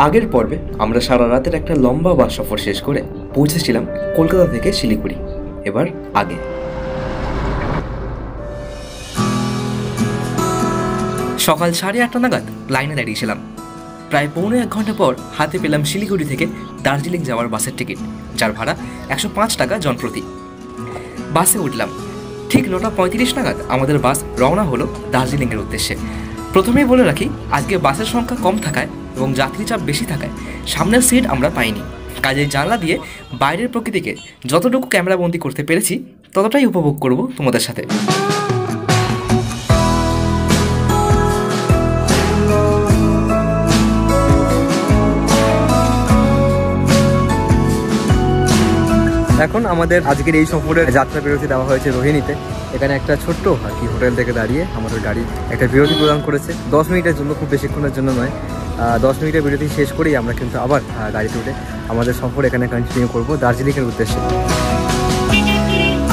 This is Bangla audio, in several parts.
আগের পর্বে আমরা সারা রাতের একটা লম্বা বাস সফর শেষ করে পৌঁছেছিলাম কলকাতা থেকে শিলিগুড়ি। এবার আগে সকাল 8:30 নাগাদ লাইনে দাঁড়িয়েছিলাম। প্রায় পৌনে 1 ঘন্টা পর হাতে পেলাম শিলিগুড়ি থেকে দার্জিলিং যাওয়ার বাসের টিকিট, যার ভাড়া 105 টাকা জনপ্রতি। বাসে উঠলাম। ঠিক 9:35 নাগাদ আমাদের বাস রওনা হলো দার্জিলিংয়ের উদ্দেশ্যে। প্রথমেই বলে রাখি, আজকে বাসের সংখ্যা কম থাকায় এবং যাত্রী চাপ বেশি থাকায় সামনের সিট আমরা পাইনি। কাজেই জানলা দিয়ে বাইরের প্রকৃতিকে যতটুকু ক্যামেরাবন্দি করতে পেরেছি ততটাই উপভোগ করব তোমাদের সাথে। এখন আমাদের আজকের এই সফরের যাত্রা বিরতি দেওয়া হয়েছে রোহিণীতে। এখানে একটা ছোট্ট আর কি হোটেল থেকে দাঁড়িয়ে আমাদের গাড়ি একটা বিরতি প্রদান করেছে 10 মিনিটের জন্য, খুব বেশিক্ষণের জন্য নয়। 10 মিনিটের বিরতি শেষ করেই আমরা কিন্তু আবার গাড়িতে উঠে আমাদের সফর এখানে কন্টিনিউ করবো দার্জিলিংয়ের উদ্দেশ্যে।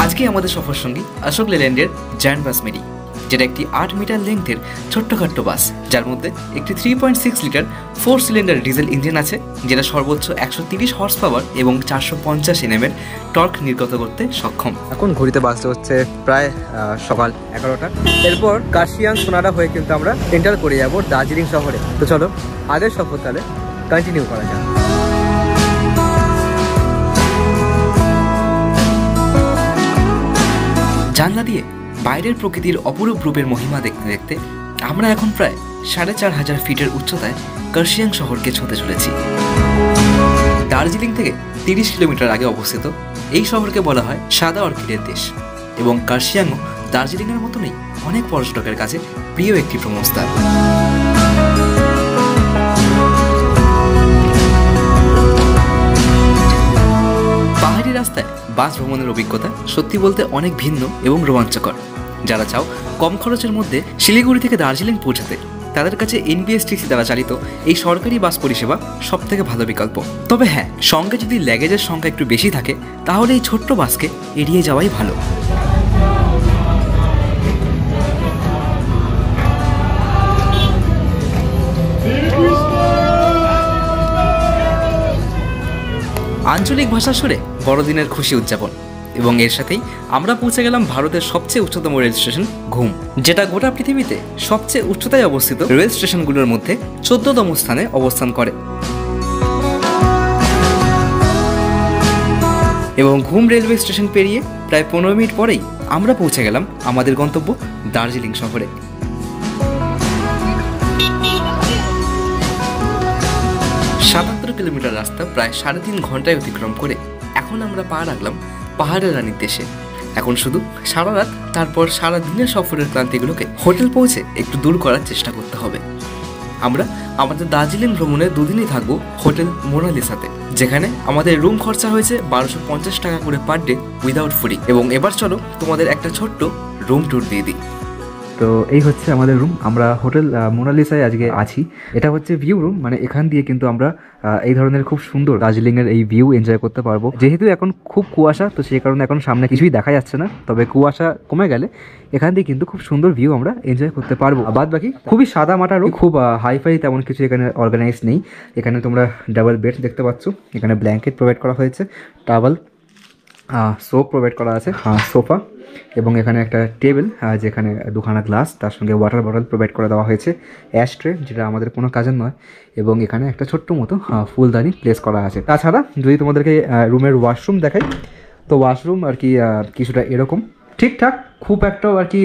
আজকে আমাদের সফর সঙ্গী অশোক লেল্যান্ডের জায়ান্ট বাস মেরি, যেটা একটি 8 মিটার লেন্থের ছোট্টখাট্ট বাস, যার মধ্যে একটি 3.6 লিটার 4 সিলিন্ডার ডিজেল ইঞ্জিন আছে, যেটা সর্বোচ্চ 130 হর্স পাওয়ার এবং 450 Nm এর টর্ক নির্গত করতে সক্ষম। এখন ঘড়িতে বাজতে হচ্ছে প্রায় সকাল 11টা। এরপর কাশিয়াং সোনাডা হয়ে কিন্তু আমরা এন্টার করে যাবো দার্জিলিং শহরে। তো চলো আগের সফর তাহলে কন্টিনিউ করা যাক। জানলা দিয়ে বাইরের প্রকৃতির অপরূপ রূপের মহিমা দেখতে দেখতে আমরা এখন প্রায় 4500 ফিটের উচ্চতায় কার্শিয়াং শহরকে ছুঁতে চলেছি। দার্জিলিং থেকে 30 কিলোমিটার আগে অবস্থিত এই শহরকে বলা হয় সাদা অর্কিডের দেশ, এবং কার্শিয়াংও দার্জিলিংয়ের মতনই অনেক পর্যটকের কাছে প্রিয় একটি ভ্রমণস্থান। পাহাড়ি রাস্তায় বাস ভ্রমণের অভিজ্ঞতা সত্যি বলতে অনেক ভিন্ন এবং রোমাঞ্চকর। যারা চাও কম খরচের মধ্যে শিলিগুড়ি থেকে দার্জিলিং পৌঁছাতে, তাদের কাছে এনবিএসটিসি দ্বারা চালিত এই সরকারি বাস পরিষেবা সবথেকে ভালো বিকল্প। তবে হ্যাঁ, সঙ্গে যদি লাগেজের সংখ্যা একটু বেশি থাকে তাহলে এই ছোট্ট বাসকে এড়িয়ে যাওয়াই ভালো। আঞ্চলিক ভাষার সুরে বড়দিনের খুশি উদযাপন, এবং এর সাথেই আমরা পৌঁছে গেলাম ভারতের সবচেয়ে উচ্চতম রেল স্টেশন ঘুম, যেটা গোটা পৃথিবীতে সবচেয়ে উচ্চতায় অবস্থিত রেল স্টেশনগুলোর মধ্যে 14তম স্থানে অবস্থান করে। এবং ঘুম রেলওয়ে স্টেশন পেরিয়ে প্রায় 15 মিনিট পরেই আমরা পৌঁছে গেলাম আমাদের গন্তব্য দার্জিলিং শহরে। 77 কিলোমিটার রাস্তা প্রায় 3.5 ঘন্টায় অতিক্রম করে এখন আমরা পা রাখলাম পাহাড়ের রানীর দেশে। এখন শুধু সারা রাত, তারপর সারা দিনের সফরের ক্লান্তিগুলোকে হোটেল পৌঁছে একটু দূর করার চেষ্টা করতে হবে। আমরা আমাদের দার্জিলিং ভ্রমণে 2 দিনই থাকবো হোটেল মোনালিসাতে, যেখানে আমাদের রুম খরচা হয়েছে 1250 টাকা করে পার ডে উইদাউট ফুডি। এবং এবার চলো তোমাদের একটা ছোট্ট রুম ট্যুর দিয়ে দিই। তো এই হচ্ছে আমাদের রুম। আমরা হোটেল মোনালিসায় আজকে আছি। এটা হচ্ছে ভিউ রুম, মানে এখান দিয়ে কিন্তু আমরা এই ধরনের খুব সুন্দর দার্জিলিংয়ের এই ভিউ এনজয় করতে পারবো। যেহেতু এখন খুব কুয়াশা, তো সেই কারণে এখন সামনে কিছুই দেখা যাচ্ছে না, তবে কুয়াশা কমে গেলে এখান দিয়ে কিন্তু খুব সুন্দর ভিউ আমরা এনজয় করতে পারবো। বাদ বাকি খুবই সাদা মাটা রুম, খুব হাইফাই তেমন কিছু এখানে অর্গানাইজ নেই। এখানে তোমরা ডাবল বেড দেখতে পাচ্ছ, এখানে ব্ল্যাঙ্কেট প্রোভাইড করা হয়েছে, টাওয়াল, সোপ প্রোভাইড করা আছে, সোফা, এবং এখানে একটা টেবিল যেখানে 2খানা গ্লাস, তার সঙ্গে ওয়াটার বটল প্রোভাইড করে দেওয়া হয়েছে, অ্যাশ ট্রে যেটা আমাদের কোনো কাজের নয়, এবং এখানে একটা ছোট্ট মতো ফুলদানি প্লেস করা আছে। তাছাড়া যদি তোমাদেরকে রুমের ওয়াশরুম দেখাই, তো ওয়াশরুম আর কি কিছুটা এরকম, ঠিকঠাক, খুব একটাও আর কি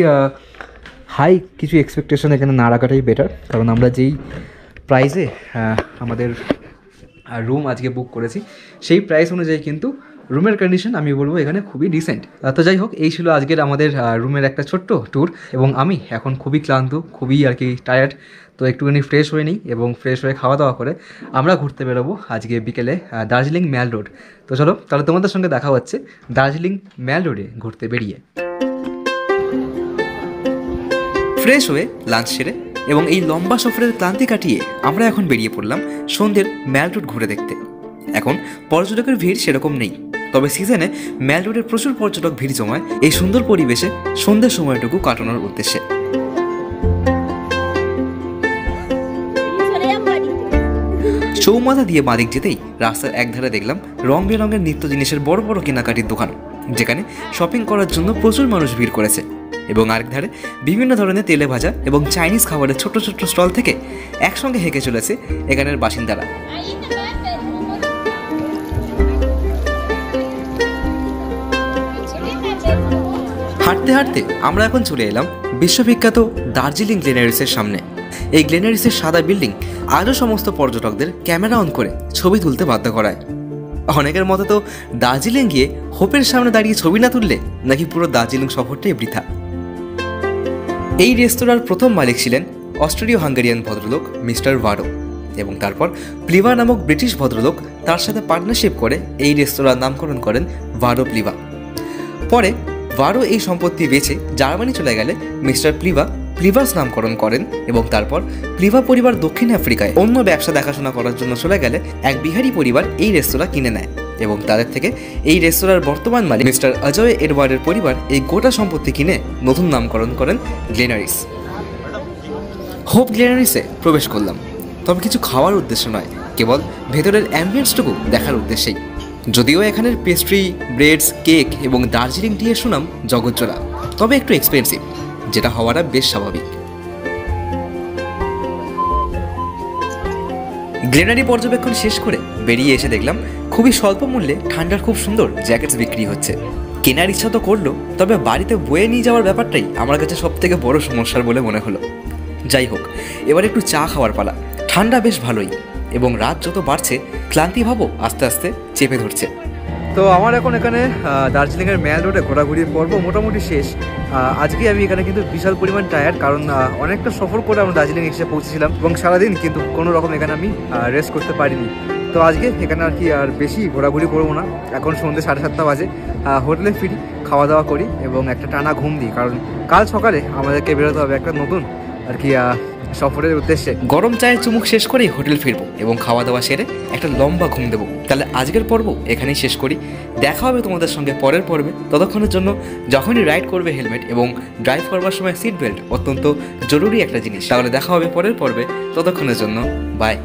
হাই কিছু এক্সপেকটেশন এখানে না রাখাটাই বেটার, কারণ আমরা যেই প্রাইসে আমাদের রুম আজকে বুক করেছি সেই প্রাইস অনুযায়ী কিন্তু রুমের কন্ডিশন আমি বলবো এখানে খুবই ডিসেন্ট। তো যাই হোক, এই ছিল আজকের আমাদের রুমের একটা ছোট্ট ট্যুর, এবং আমি এখন খুবই ক্লান্ত, খুবই আর কি টায়ার্ড। তো একটুখানি ফ্রেশ হয়ে নিই, এবং ফ্রেশ হয়ে খাওয়া দাওয়া করে আমরা ঘুরতে বেরোবো আজকে বিকেলে দার্জিলিং ম্যাল রোড। তো চলো তাহলে তোমাদের সঙ্গে দেখা হচ্ছে দার্জিলিং ম্যাল রোডে ঘুরতে বেরিয়ে। ফ্রেশ হয়ে লাঞ্চ সেরে এবং এই লম্বা সফরের ক্লান্তি কাটিয়ে আমরা এখন বেরিয়ে পড়লাম সন্ধ্যের ম্যাল রোড ঘুরে দেখতে। এখন পর্যটকের ভিড় সেরকম নেই, তবে সিজনে ম্যাল রোডের প্রচুর পর্যটক ভিড় জমায় এই সুন্দর পরিবেশে সন্ধ্যের সময়টুকু কাটানোর উদ্দেশ্যে। চৌমাথা দিয়ে বাদিক যেতেই রাস্তার একধারে দেখলাম রং বেরঙের নিত্য জিনিসের বড় বড় কেনাকাটির দোকান, যেখানে শপিং করার জন্য প্রচুর মানুষ ভিড় করেছে। এবং আরেক ধারে বিভিন্ন ধরনের তেলে ভাজা এবং চাইনিজ খাবারের ছোট ছোট স্টল থেকে একসঙ্গে হেঁকে চলেছে এখানের বাসিন্দারা। হাঁটতে হাঁটতে আমরা এখন চলে এলাম বিশ্ববিখ্যাত দার্জিলিং গ্লেনারিসের সামনে। এই গ্লেনারিসের সাদা বিল্ডিং আজও সমস্ত পর্যটকদের ক্যামেরা অন করে ছবি তুলতে বাধ্য করায়। অনেকের মতো তো দার্জিলিং গিয়ে হোপের সামনে দাঁড়িয়ে ছবি না তুললে নাকি পুরো দার্জিলিং শহরটাই বৃথা। এই রেস্তোরাঁর প্রথম মালিক ছিলেন অস্ট্রেলীয় হাঙ্গেরিয়ান ভদ্রলোক মিস্টার ভারো, এবং তারপর প্লিভা নামক ব্রিটিশ ভদ্রলোক তার সাথে পার্টনারশিপ করে এই রেস্তোরাঁর নামকরণ করেন ভারো প্লিভা। পরে ভারো এই সম্পত্তি বেচে জার্মানি চলে গেলে মিস্টার প্লিভাস নামকরণ করেন, এবং তারপর প্লিভা পরিবার দক্ষিণ আফ্রিকায় অন্য ব্যবসা দেখাশোনা করার জন্য চলে গেলে এক বিহারি পরিবার এই রেস্তোরাঁ কিনে নেয়, এবং তাদের থেকে এই রেস্তোরাঁর বর্তমান মালিক মিস্টার অজয় এডওয়ার্ডের পরিবার এই গোটা সম্পত্তি কিনে নতুন নামকরণ করেন গ্লেনারিস। হোপ গ্লেনারিসে প্রবেশ করলাম, তবে কিছু খাওয়ার উদ্দেশ্য নয়, কেবল ভেতরের অ্যাম্বিয়েন্সটুকু দেখার উদ্দেশ্যেই। যদিও এখানের পেস্ট্রি, ব্রেডস, কেক এবং দার্জিলিং টি এর সুনাম জগজ্জোড়া, তবে একটু এক্সপেন্সিভ, যেটা হওয়াটা বেশ স্বাভাবিক। গ্লেনারি পর্যবেক্ষণ শেষ করে বেরিয়ে এসে দেখলাম খুবই স্বল্প মূল্যে ঠান্ডার খুব সুন্দর জ্যাকেটস বিক্রি হচ্ছে। কেনার ইচ্ছা তো করলো, তবে বাড়িতে বয়ে নিয়ে যাওয়ার ব্যাপারটাই আমার কাছে সব থেকে বড় সমস্যার বলে মনে হলো। যাই হোক, এবার একটু চা খাওয়ার পালা। ঠান্ডা বেশ ভালোই, এবং রাত যত বাড়ছে ক্লান্তি ভাবও আস্তে আস্তে চেপে ধরছে। তো আমার এখন এখানে দার্জিলিংয়ের ম্যাল রোডে ঘোরাঘুরির পর্ব মোটামুটি শেষ। আজকে আমি এখানে কিন্তু বিশাল পরিমাণ টায়ার্ড, কারণ অনেকটা সফর করে আমরা দার্জিলিং এসে পৌঁছেছিলাম, এবং সারাদিন কিন্তু কোনো রকম এখানে আমি রেস্ট করতে পারিনি। তো আজকে এখানে আর কি আর বেশি ঘোরাঘুরি করবো না। এখন সন্ধ্যে 7:30 বাজে, হোটেলে ফিরি, খাওয়া দাওয়া করি এবং একটা টানা ঘুম দিই, কারণ কাল সকালে আমাদেরকে বেরোতে হবে একটা নতুন আর কি সফরের উদ্দেশ্যে। গরম চায়ের চুমুক শেষ করেই হোটেল ফিরবো এবং খাওয়া দাওয়া সেরে একটা লম্বা ঘুম দেবো। তাহলে আজকের পর্ব এখানেই শেষ করি। দেখা হবে তোমাদের সঙ্গে পরের পর্বে। ততক্ষণের জন্য যখনই রাইড করবে হেলমেট এবং ড্রাইভ করবার সময় সিট বেল্ট অত্যন্ত জরুরি একটা জিনিস। তাহলে দেখা হবে পরের পর্বে। ততক্ষণের জন্য বাই।